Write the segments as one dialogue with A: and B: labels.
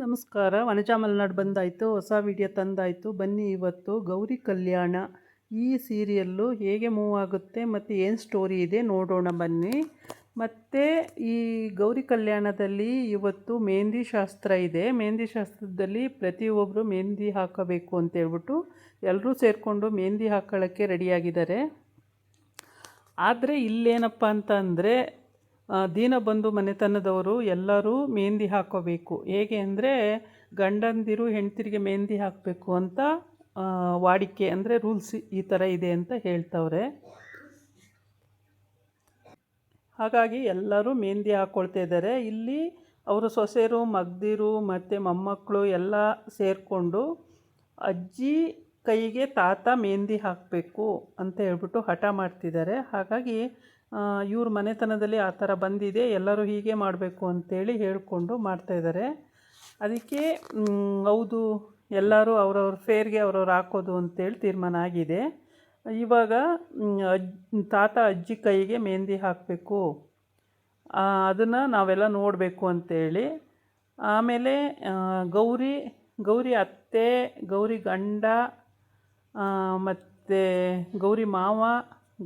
A: ನಮಸ್ಕಾರ. ವನಜಾ ಮಲೆನಾಡು ಬಂದಾಯಿತು, ಹೊಸ ವಿಡಿಯೋ ತಂದಾಯಿತು. ಬನ್ನಿ ಇವತ್ತು ಗೌರಿ ಕಲ್ಯಾಣ ಈ ಸೀರಿಯಲ್ಲು ಹೇಗೆ ಮೂವ್ ಆಗುತ್ತೆ ಮತ್ತು ಏನು ಸ್ಟೋರಿ ಇದೆ ನೋಡೋಣ ಬನ್ನಿ. ಮತ್ತು ಈ ಗೌರಿ ಕಲ್ಯಾಣದಲ್ಲಿ ಇವತ್ತು ಮೆಹಂದಿ ಶಾಸ್ತ್ರ ಇದೆ. ಮೆಹಂದಿ ಶಾಸ್ತ್ರದಲ್ಲಿ ಪ್ರತಿಯೊಬ್ಬರು ಮೆಹಂದಿ ಹಾಕಬೇಕು ಅಂತೇಳ್ಬಿಟ್ಟು ಎಲ್ಲರೂ ಸೇರಿಕೊಂಡು ಮೆಹಂದಿ ಹಾಕೊಳ್ಳೋಕ್ಕೆ ರೆಡಿಯಾಗಿದ್ದಾರೆ. ಆದರೆ ಇಲ್ಲೇನಪ್ಪ ಅಂತ ಅಂದರೆ ದೀನಬಂಧು ಮನೆತನದವರು ಎಲ್ಲರೂ ಮೆಹಂದಿ ಹಾಕೋಬೇಕು. ಹೇಗೆ ಅಂದರೆ ಗಂಡಂದಿರು ಹೆಂಡ್ತಿರಿಗೆ ಮೆಹಂದಿ ಹಾಕಬೇಕು ಅಂತ ವಾಡಿಕೆ, ಅಂದರೆ ರೂಲ್ಸ್ ಈ ಥರ ಇದೆ ಅಂತ ಹೇಳ್ತವ್ರೆ. ಹಾಗಾಗಿ ಎಲ್ಲರೂ ಮೆಹಂದಿ ಹಾಕ್ಕೊಳ್ತಾ ಇದ್ದಾರೆ. ಇಲ್ಲಿ ಅವರು ಸೊಸೆಯರು, ಮಗ್ದಿರು ಮತ್ತು ಮೊಮ್ಮಕ್ಕಳು ಎಲ್ಲ ಸೇರಿಕೊಂಡು ಅಜ್ಜಿ ಕೈಗೆ ತಾತ ಮೆಹಂದಿ ಹಾಕಬೇಕು ಅಂತ ಹೇಳ್ಬಿಟ್ಟು ಹಠ ಮಾಡ್ತಿದ್ದಾರೆ. ಹಾಗಾಗಿ ಇವ್ರ ಮನೆತನದಲ್ಲಿ ಆ ಥರ ಬಂದಿದೆ, ಎಲ್ಲರೂ ಹೀಗೆ ಮಾಡಬೇಕು ಅಂತೇಳಿ ಹೇಳಿಕೊಂಡು ಮಾಡ್ತಾಯಿದ್ದಾರೆ. ಅದಕ್ಕೆ ಹೌದು, ಎಲ್ಲರೂ ಅವ್ರವ್ರ ಫೇರ್ಗೆ ಅವ್ರವ್ರು ಹಾಕೋದು ಅಂತೇಳಿ ತೀರ್ಮಾನ ಆಗಿದೆ. ಇವಾಗ ತಾತ ಅಜ್ಜಿ ಕೈಗೆ ಮೆಹಂದಿ ಹಾಕಬೇಕು, ಅದನ್ನು ನಾವೆಲ್ಲ ನೋಡಬೇಕು ಅಂತೇಳಿ. ಆಮೇಲೆ ಗೌರಿ ಅತ್ತೆ, ಗೌರಿ ಗಂಡ ಮತ್ತು ಗೌರಿ ಮಾವ,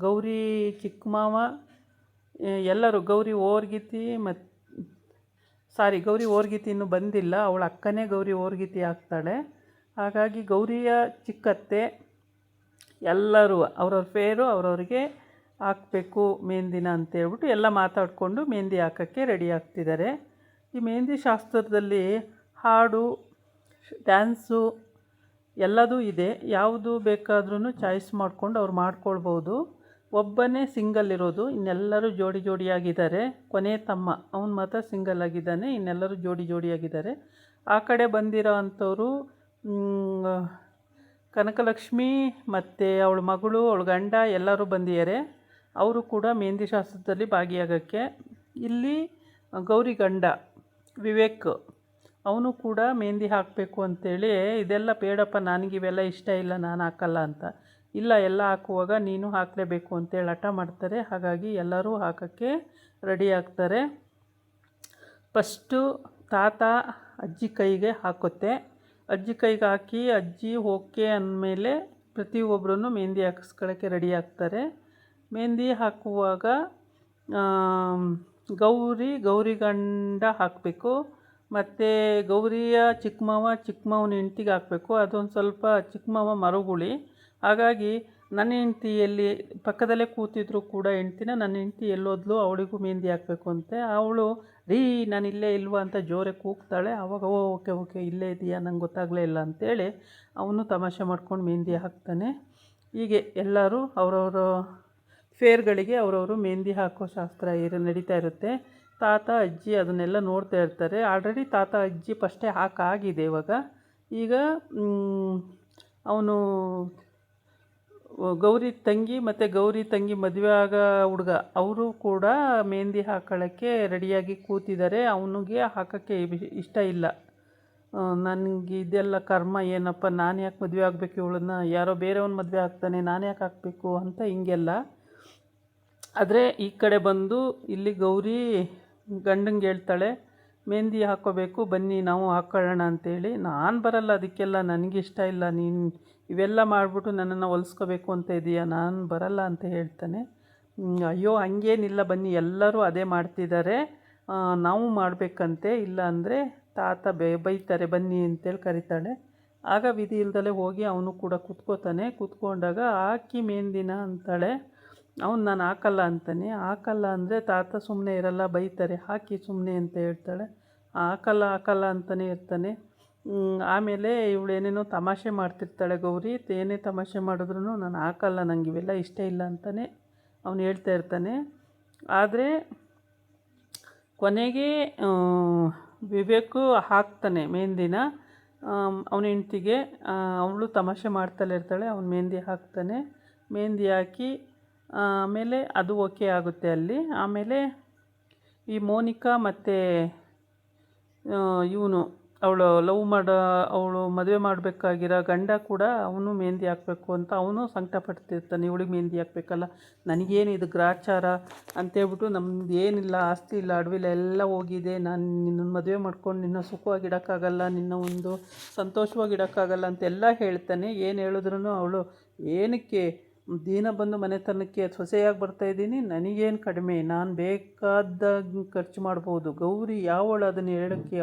A: ಗೌರಿ ಚಿಕ್ಕ ಮಾವ ಎಲ್ಲರೂ, ಗೌರಿ ಓರ್ಗಿತಿ ಗೌರಿ ಓರ್ಗಿತಿ ಇನ್ನೂ ಬಂದಿಲ್ಲ, ಅವಳ ಅಕ್ಕನೇ ಗೌರಿ ಓರ್ಗಿತಿ ಆಗ್ತಾಳೆ. ಹಾಗಾಗಿ ಗೌರಿಯ ಚಿಕ್ಕತ್ತೆ ಎಲ್ಲರೂ ಅವ್ರವ್ರ ಫೇರು ಅವ್ರವ್ರಿಗೆ ಹಾಕಬೇಕು ಮೆಹಂದಿನ ಅಂತೇಳ್ಬಿಟ್ಟು ಎಲ್ಲ ಮಾತಾಡಿಕೊಂಡು ಮೆಹಂದಿ ಹಾಕೋಕ್ಕೆ ರೆಡಿ ಆಗ್ತಿದ್ದಾರೆ. ಈ ಮೆಹಂದಿ ಶಾಸ್ತ್ರದಲ್ಲಿ ಹಾಡು, ಡ್ಯಾನ್ಸು ಎಲ್ಲದೂ ಇದೆ. ಯಾವುದು ಬೇಕಾದ್ರೂ ಚಾಯ್ಸ್ ಮಾಡ್ಕೊಂಡು ಅವ್ರು ಮಾಡ್ಕೊಳ್ಬೋದು. ಒಬ್ಬನೇ ಸಿಂಗಲ್ ಇರೋದು, ಇನ್ನೆಲ್ಲರೂ ಜೋಡಿ ಜೋಡಿಯಾಗಿದ್ದಾರೆ. ಕೊನೆ ತಮ್ಮ ಅವನು ಮಾತ್ರ ಸಿಂಗಲ್ ಆಗಿದ್ದಾನೆ, ಇನ್ನೆಲ್ಲರೂ ಜೋಡಿ ಜೋಡಿಯಾಗಿದ್ದಾರೆ. ಆ ಕಡೆ ಬಂದಿರೋ ಅಂಥವರು ಕನಕಲಕ್ಷ್ಮಿ ಮತ್ತು ಅವಳ ಮಗಳು, ಅವಳ ಗಂಡ ಎಲ್ಲರೂ ಬಂದಿದ್ದಾರೆ. ಅವರು ಕೂಡ ಮೆಹಂದಿ ಶಾಸ್ತ್ರದಲ್ಲಿ ಭಾಗಿಯಾಗೋಕ್ಕೆ. ಇಲ್ಲಿ ಗೌರಿ ಗಂಡ ವಿವೇಕ್, ಅವನು ಕೂಡ ಮೆಹಂದಿ ಹಾಕಬೇಕು ಅಂತೇಳಿ, ಇದೆಲ್ಲ ಬೇಡಪ್ಪ, ನನಗಿವೆಲ್ಲ ಇಷ್ಟ ಇಲ್ಲ, ನಾನು ಹಾಕಲ್ಲ ಅಂತ. ಇಲ್ಲ, ಎಲ್ಲ ಹಾಕುವಾಗ ನೀನು ಹಾಕಲೇಬೇಕು ಅಂತೇಳಿ ಹಠ ಮಾಡ್ತಾರೆ. ಹಾಗಾಗಿ ಎಲ್ಲರೂ ಹಾಕೋಕ್ಕೆ ರೆಡಿ ಆಗ್ತಾರೆ. ಫಸ್ಟು ತಾತ ಅಜ್ಜಿ ಕೈಗೆ ಹಾಕುತ್ತೆ. ಅಜ್ಜಿ ಕೈಗೆ ಹಾಕಿ ಅಜ್ಜಿ ಓಕೆ ಅಂದಮೇಲೆ ಪ್ರತಿಯೊಬ್ಬರೂ ಮೆಹಂದಿ ಹಾಕಿಸ್ಕೊಳ್ಳೋಕ್ಕೆ ರೆಡಿ ಆಗ್ತಾರೆ. ಮೆಹಂದಿ ಹಾಕುವಾಗ ಗೌರಿ ಗಂಡ ಹಾಕಬೇಕು, ಮತ್ತು ಗೌರಿಯ ಚಿಕ್ಕ ಮಾವನ ಹೆಂಡ್ತಿಗೆ ಹಾಕಬೇಕು. ಅದೊಂದು ಸ್ವಲ್ಪ ಚಿಕ್ಕ ಮಾವ ಮರುಗುಳಿ. ಹಾಗಾಗಿ ನನ್ನ ಹೆಂಡ್ತಿ ಎಲ್ಲಿ ಪಕ್ಕದಲ್ಲೇ ಕೂತಿದ್ರು ಕೂಡ ಹೆಂಡ್ತಿನ, ನನ್ನ ಹೆಂಡ್ತಿ ಎಲ್ಲೋದ್ಲು, ಅವಳಿಗೂ ಮೆಹಂದಿ ಹಾಕಬೇಕು ಅಂತೆ. ಅವಳು ನಾನು ಇಲ್ಲೇ ಇಲ್ವಾ ಅಂತ ಜೋರೆ ಕೂಗ್ತಾಳೆ. ಆವಾಗ ಓಕೆ ಇಲ್ಲೇ ಇದೆಯಾ, ನಂಗೆ ಗೊತ್ತಾಗಲೇ ಇಲ್ಲ ಅಂತೇಳಿ ಅವನು ತಮಾಷೆ ಮಾಡ್ಕೊಂಡು ಮೆಹಂದಿ ಹಾಕ್ತಾನೆ. ಹೀಗೆ ಎಲ್ಲರೂ ಅವರವರ ಫೇರ್ಗಳಿಗೆ ಅವರವರು ಮೆಹಂದಿ ಹಾಕೋ ಶಾಸ್ತ್ರ ನಡೀತಾ ಇರುತ್ತೆ. ತಾತ ಅಜ್ಜಿ ಅದನ್ನೆಲ್ಲ ನೋಡ್ತಾ ಇರ್ತಾರೆ. ಆಲ್ರೆಡಿ ತಾತ ಅಜ್ಜಿ ಫಸ್ಟೇ ಹಾಕಾಗಿದೆ. ಈಗ ಅವನು ಗೌರಿ ತಂಗಿ ಮತ್ತು ಗೌರಿ ತಂಗಿ ಮದುವೆ ಆಗೋ ಹುಡುಗ, ಅವರು ಕೂಡ ಮೆಹಂದಿ ಹಾಕೊಳ್ಳೋಕ್ಕೆ ರೆಡಿಯಾಗಿ ಕೂತಿದ್ದಾರೆ. ಅವನಿಗೆ ಹಾಕೋಕ್ಕೆ ಇಷ್ಟ ಇಲ್ಲ. ನನಗೆ ಇದೆಲ್ಲ ಕರ್ಮ ಏನಪ್ಪ, ನಾನು ಯಾಕೆ ಮದುವೆ ಆಗಬೇಕು ಇವಳನ್ನ, ಯಾರೋ ಬೇರೆಯವನ್ನ ಮದುವೆ ಆಗ್ತಾನೆ, ನಾನು ಯಾಕೆ ಹಾಕಬೇಕು ಅಂತ ಹಿಂಗೆಲ್ಲ. ಆದರೆ ಈ ಕಡೆ ಬಂದು ಇಲ್ಲಿ ಗೌರಿ ಗಂಡಂಗೆ ಹೇಳ್ತಾಳೆ, ಮೆಹಂದಿ ಹಾಕ್ಕೋಬೇಕು ಬನ್ನಿ ನಾವು ಹಾಕ್ಕೊಳ್ಳೋಣ ಅಂತೇಳಿ. ನಾನು ಬರಲ್ಲ ಅದಕ್ಕೆಲ್ಲ, ನನಗಿಷ್ಟ ಇಲ್ಲ, ನೀನು ಇವೆಲ್ಲ ಮಾಡಿಬಿಟ್ಟು ನನ್ನನ್ನು ಹೊಲಿಸ್ಕೋಬೇಕು ಅಂತ ಇದೆಯಾ, ನಾನು ಬರಲ್ಲ ಅಂತ ಹೇಳ್ತಾನೆ. ಅಯ್ಯೋ ಹಂಗೇನಿಲ್ಲ ಬನ್ನಿ, ಎಲ್ಲರೂ ಅದೇ ಮಾಡ್ತಿದ್ದಾರೆ, ನಾವು ಮಾಡಬೇಕಂತೆ, ಇಲ್ಲ ಅಂದರೆ ತಾತ ಬೈತಾರೆ ಬನ್ನಿ ಅಂತೇಳಿ ಕರೀತಾಳೆ. ಆಗ ವಿಧಿ ಇಲ್ದಲೇ ಹೋಗಿ ಅವನು ಕೂಡ ಕೂತ್ಕೋತಾನೆ. ಕೂತ್ಕೊಂಡಾಗ ಹಾಕಿ ಮೆಹಂದಿನ ಅಂತಾಳೆ. ಅವನು ನಾನು ಹಾಕಲ್ಲ ಅಂತಾನೆ. ಹಾಕಲ್ಲ ಅಂದರೆ ತಾತ ಸುಮ್ಮನೆ ಇರಲ್ಲ, ಬೈತಾರೆ, ಹಾಕಿ ಸುಮ್ಮನೆ ಅಂತ ಹೇಳ್ತಾಳೆ. ಹಾಕಲ್ಲ ಅಂತಲೇ ಇರ್ತಾನೆ. ಆಮೇಲೆ ಇವಳು ಏನೇನೋ ತಮಾಷೆ ಮಾಡ್ತಿರ್ತಾಳೆ ಗೌರಿ. ಏನೇ ತಮಾಷೆ ಮಾಡಿದ್ರೂ ನಾನು ಹಾಕಲ್ಲ, ನನಗೆ ಇವೆಲ್ಲ ಇಷ್ಟ ಇಲ್ಲ ಅಂತಲೇ ಅವನು ಹೇಳ್ತಾ ಇರ್ತಾನೆ. ಆದರೆ ಕೊನೆಗೆ ವಿವೇಕು ಹಾಕ್ತಾನೆ ಮೆಹಂದಿನ ಅವನ ಹೆಂಡ್ತಿಗೆ. ಅವಳು ತಮಾಷೆ ಮಾಡ್ತಲೇ ಇರ್ತಾಳೆ, ಅವನು ಮೆಹಂದಿ ಹಾಕ್ತಾನೆ. ಮೆಹಂದಿ ಹಾಕಿ ಆಮೇಲೆ ಅದು ಓಕೆ ಆಗುತ್ತೆ ಅಲ್ಲಿ. ಆಮೇಲೆ ಈ ಮೋನಿಕಾ ಮತ್ತು ಇವನು ಅವಳು ಮದುವೆ ಮಾಡಬೇಕಾಗಿರೋ ಗಂಡ ಕೂಡ ಅವನು ಮೆಹಂದಿ ಹಾಕಬೇಕು ಅಂತ ಅವನು ಸಂಕಟ ಪಡ್ತಿರ್ತಾನೆ. ಇವಳಿಗೆ ಮೆಹಂದಿ ಹಾಕಬೇಕಲ್ಲ, ನನಗೇನು ಇದು ಗ್ರಾಚಾರ ಅಂತೇಳ್ಬಿಟ್ಟು, ನಮ್ದು ಏನಿಲ್ಲ, ಆಸ್ತಿ ಇಲ್ಲ, ಅಡವಿಲ್ಲ, ಎಲ್ಲ ಹೋಗಿದೆ, ನಾನು ನಿನ್ನನ್ನು ಮದುವೆ ಮಾಡ್ಕೊಂಡು ನಿನ್ನ ಸುಖವಾಗಿಡೋಕ್ಕಾಗಲ್ಲ, ನಿನ್ನ ಒಂದು ಸಂತೋಷವಾಗಿಡೋಕ್ಕಾಗಲ್ಲ ಅಂತೆಲ್ಲ ಹೇಳ್ತಾನೆ. ಏನು ಹೇಳಿದ್ರೂ ಅವಳು ಏನಕ್ಕೆ ದಿನ ಬಂದು ಮನೆತನಕ್ಕೆ ಸೊಸೆಯಾಗಿ ಬರ್ತಾಯಿದ್ದೀನಿ, ನನಗೇನು ಕಡಿಮೆ, ನಾನು ಬೇಕಾದಾಗ ಖರ್ಚು ಮಾಡ್ಬೋದು, ಗೌರಿ ಯಾವಳು ಅದನ್ನು ಹೇಳೋಕ್ಕೆ,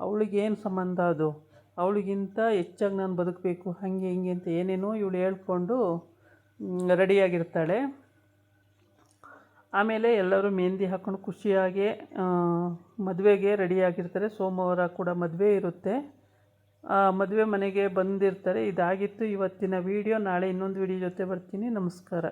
A: ಅವಳಿಗೇನು ಸಂಬಂಧ, ಅದು ಅವಳಿಗಿಂತ ಹೆಚ್ಚಾಗಿ ನಾನು ಬದುಕಬೇಕು, ಹಾಗೆ ಹಿಂಗೆ ಅಂತ ಏನೇನೋ ಇವಳು ಹೇಳ್ಕೊಂಡು ರೆಡಿಯಾಗಿರ್ತಾಳೆ. ಆಮೇಲೆ ಎಲ್ಲರೂ ಮೆಹಂದಿ ಹಾಕ್ಕೊಂಡು ಖುಷಿಯಾಗಿ ಮದುವೆಗೆ ರೆಡಿಯಾಗಿರ್ತಾರೆ. ಸೋಮವಾರ ಕೂಡ ಮದುವೆ ಇರುತ್ತೆ. ಮದುವೆ ಮನೆಗೆ ಬಂದಿರ್ತಾರೆ. ಇದಾಗಿತ್ತು ಇವತ್ತಿನ ವಿಡಿಯೋ. ನಾಳೆ ಇನ್ನೊಂದು ವಿಡಿಯೋ ಜೊತೆ ಬರ್ತೀನಿ. ನಮಸ್ಕಾರ.